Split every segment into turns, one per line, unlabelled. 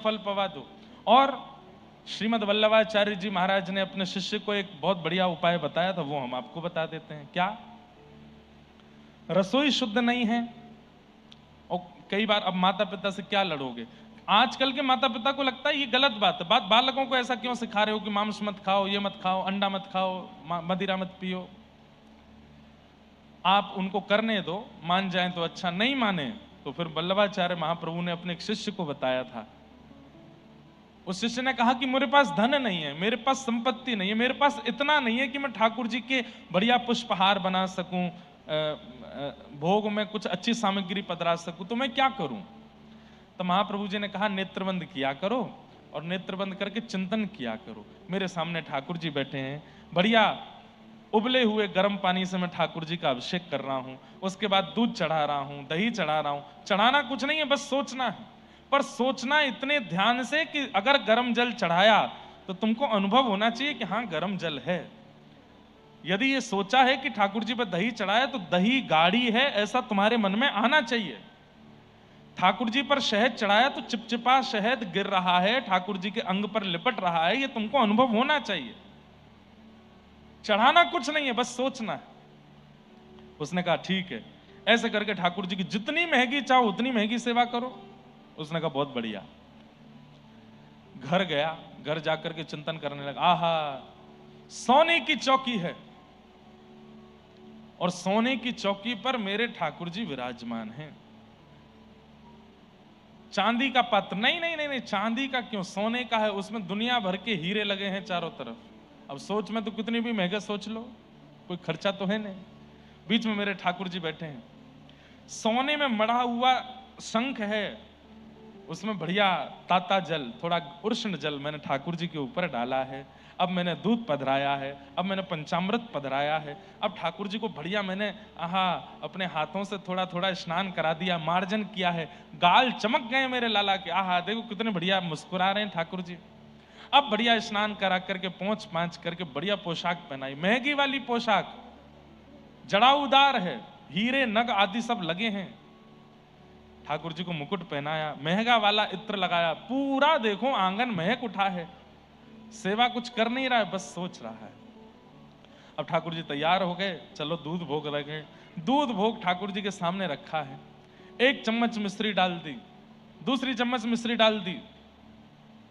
फल पवा दो। और श्रीमद् वल्लभाचार्य जी महाराज ने अपने शिष्य को एक बहुत बढ़िया उपाय बताया था, वो हम आपको बता देते हैं। क्या? रसोई शुद्ध नहीं है, और कई बार अब माता पिता से क्या लड़ोगे? आजकल के माता पिता को लगता है ये गलत बात है। बालकों को ऐसा क्यों सिखा रहे हो कि मांस मत खाओ, ये मत खाओ, अंडा मत खाओ, मदिरा मत पियो? आप उनको करने दो, मान जाएं तो अच्छा, नहीं माने तो फिर वल्लभाचार्य महाप्रभु ने अपने एक शिष्य को बताया था। उस शिष्य ने कहा कि मेरे पास धन नहीं है, मेरे पास संपत्ति नहीं है, मेरे पास इतना नहीं है कि मैं ठाकुर जी के बढ़िया पुष्पहार बना सकूं, भोग में कुछ अच्छी सामग्री पधरा सकूं, तो मैं क्या करूं? तो महाप्रभु जी ने कहा नेत्रबंद किया करो, और नेत्रबंद करके चिंतन किया करो। मेरे सामने ठाकुर जी बैठे हैं, बढ़िया उबले हुए गर्म पानी से मैं ठाकुर जी का अभिषेक कर रहा हूं, उसके बाद दूध चढ़ा रहा हूं, दही चढ़ा रहा हूं। चढ़ाना कुछ नहीं है, बस सोचना है, पर सोचना इतने ध्यान से कि अगर गर्म जल चढ़ाया तो तुमको अनुभव होना चाहिए कि हाँ गर्म जल है। यदि ये सोचा है कि ठाकुर जी पर दही चढ़ाया तो दही गाढ़ी है, ऐसा तुम्हारे मन में आना चाहिए। ठाकुर जी पर शहद चढ़ाया तो चिपचिपा शहद गिर रहा है, ठाकुर जी के अंग पर लिपट रहा है, ये तुमको अनुभव होना चाहिए। चढ़ाना कुछ नहीं है, बस सोचना है। उसने कहा ठीक है, ऐसे करके ठाकुर जी की जितनी महंगी चाहो उतनी महंगी सेवा करो। उसने कहा बहुत बढ़िया। घर गया, घर जाकर के चिंतन करने लगा, आहा सोने की चौकी है, और सोने की चौकी पर मेरे ठाकुर जी विराजमान हैं। चांदी का पात्र नहीं, नहीं नहीं नहीं, चांदी का क्यों, सोने का है, उसमें दुनिया भर के हीरे लगे हैं चारों तरफ। अब सोच में तो कितनी भी महंगे सोच लो, कोई खर्चा तो है नहीं। बीच में मेरे ठाकुर जी बैठे हैं, सोने में मढ़ा हुआ शंख है, उसमें बढ़िया ताता जल, थोड़ा उष्ण जल मैंने ठाकुर जी के ऊपर डाला है। अब मैंने दूध पधराया है, अब मैंने पंचामृत पधराया है, अब ठाकुर जी को बढ़िया मैंने अपने हाथों से थोड़ा थोड़ा स्नान करा दिया, मार्जन किया है, गाल चमक गए मेरे लाला के, आहा देखो कितने बढ़िया मुस्कुरा रहे हैं ठाकुर जी। अब बढ़िया स्नान करा करके पोंछ पांछ करके बढ़िया पोशाक पहनाई, महंगी वाली पोशाक, जड़ाऊदार है, हीरे नग आदि सब लगे हैं। ठाकुर जी को मुकुट पहनाया, महंगा वाला इत्र लगाया, पूरा देखो आंगन महक उठा है। सेवा कुछ कर नहीं रहा है, बस सोच रहा है। अब ठाकुर जी तैयार हो गए, चलो दूध भोग रखे। दूध भोग ठाकुर जी के सामने रखा है, एक चम्मच मिश्री डाल दी, दूसरी चम्मच मिश्री डाल दी,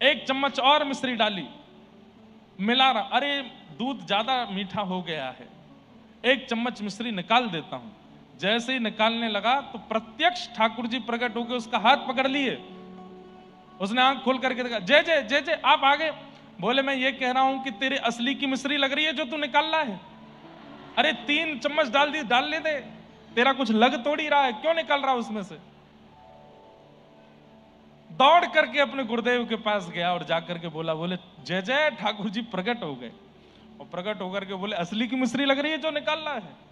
एक चम्मच और मिश्री डाली, मिला रहा, अरे दूध ज्यादा मीठा हो गया है, एक चम्मच मिश्री निकाल देता हूं। जैसे ही निकालने लगा तो प्रत्यक्ष ठाकुर जी प्रकट होकर उसका हाथ पकड़ लिए। उसने आंख खोल करके देखा, जय जय जय जय, आप आगे। बोले मैं ये कह रहा हूं कि तेरे असली की मिश्री लग रही है जो तू निकाल रहा है। अरे 3 चम्मच डाल दी, डाल ले दे, तेरा कुछ लग तोड़ ही रहा है, क्यों निकाल रहा उसमें से? दौड़ करके अपने गुरुदेव के पास गया और जाकर के बोला, बोले जय जय ठाकुर जी प्रकट हो गए। और प्रकट होकर के बोले असली की मिश्री लग रही है जो निकाल रहा है।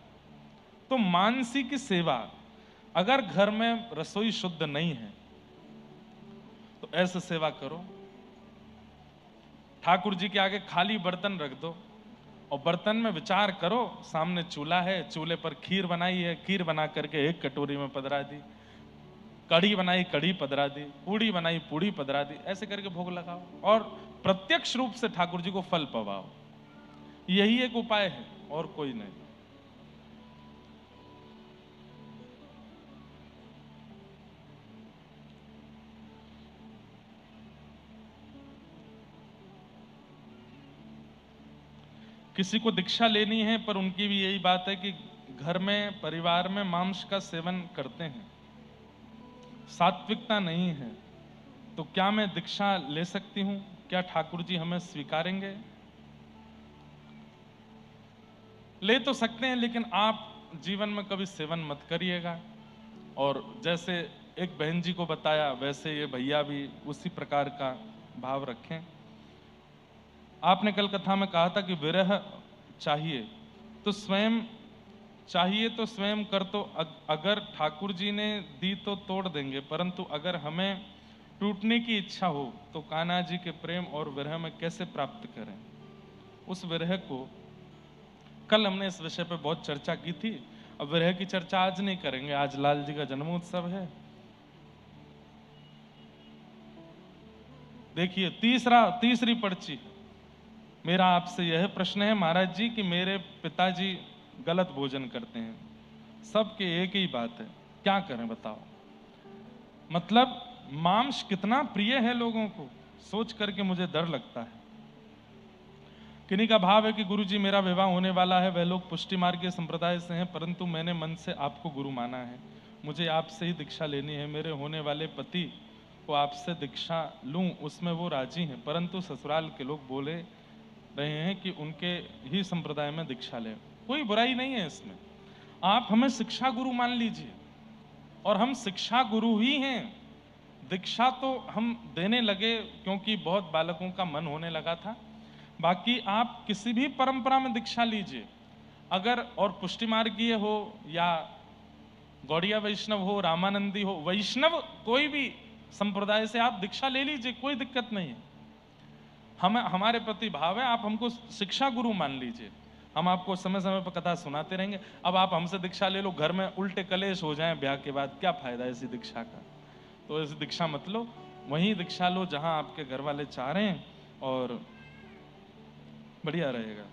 तो मानसी की सेवा, अगर घर में रसोई शुद्ध नहीं है तो ऐसे सेवा करो, ठाकुर जी के आगे खाली बर्तन रख दो और बर्तन में विचार करो, सामने चूल्हा है, चूल्हे पर खीर बनाई है, खीर बना करके एक कटोरी में पधरा दी, कढ़ी बनाई, कढ़ी पधरा दी, पूड़ी बनाई, पूड़ी पधरा दी, ऐसे करके भोग लगाओ और प्रत्यक्ष रूप से ठाकुर जी को फल पवाओ। यही एक उपाय है और कोई नहीं। किसी को दीक्षा लेनी है, पर उनकी भी यही बात है कि घर में परिवार में मांस का सेवन करते हैं, सात्विकता नहीं है, तो क्या मैं दीक्षा ले सकती हूं? क्या ठाकुर जी हमें स्वीकारेंगे? ले तो सकते हैं, लेकिन आप जीवन में कभी सेवन मत करिएगा। और जैसे एक बहन जी को बताया वैसे ये भैया भी उसी प्रकार का भाव रखें। आपने कल कथा में कहा था कि विरह चाहिए तो स्वयं कर, तो अगर ठाकुर जी ने दी तो तोड़ देंगे, परंतु अगर हमें टूटने की इच्छा हो तो कान्हा जी के प्रेम और विरह में कैसे प्राप्त करें उस विरह को। कल हमने इस विषय पर बहुत चर्चा की थी, अब विरह की चर्चा आज नहीं करेंगे, आज लाल जी का जन्मोत्सव है। देखिए तीसरी पर्ची। मेरा आपसे यह प्रश्न है महाराज जी कि मेरे पिताजी गलत भोजन करते हैं, सबके एक ही बात है, क्या करें बताओ। मतलब मांस कितना प्रिय है लोगों को, सोच करके मुझे डर लगता है। किन्हीं का भाव है कि गुरु जी मेरा विवाह होने वाला है, वह लोग पुष्टि मार्गीय संप्रदाय से हैं, परंतु मैंने मन से आपको गुरु माना है, मुझे आपसे ही दीक्षा लेनी है। मेरे होने वाले पति को आपसे दीक्षा लूं, उसमें वो राजी हैं, परंतु ससुराल के लोग बोले रहे हैं कि उनके ही संप्रदाय में दीक्षा लें। कोई बुराई नहीं है इसमें, आप हमें शिक्षा गुरु मान लीजिए और हम शिक्षा गुरु ही हैं। दीक्षा तो हम देने लगे क्योंकि बहुत बालकों का मन होने लगा था। बाकी आप किसी भी परंपरा में दीक्षा लीजिए, अगर और पुष्टि मार्गीय हो या गौड़िया वैष्णव हो, रामानंदी हो, वैष्णव कोई भी संप्रदाय से आप दीक्षा ले लीजिए, कोई दिक्कत नहीं है। हम हमारे प्रति भाव है, आप हमको शिक्षा गुरु मान लीजिए, हम आपको समय समय पर कथा सुनाते रहेंगे। अब आप हमसे दीक्षा ले लो, घर में उल्टे कलेश हो जाएं ब्याह के बाद, क्या फायदा ऐसी दीक्षा का। तो ऐसी दीक्षा मत लो, वहीं दीक्षा लो जहां आपके घर वाले चाह रहे हैं और बढ़िया रहेगा।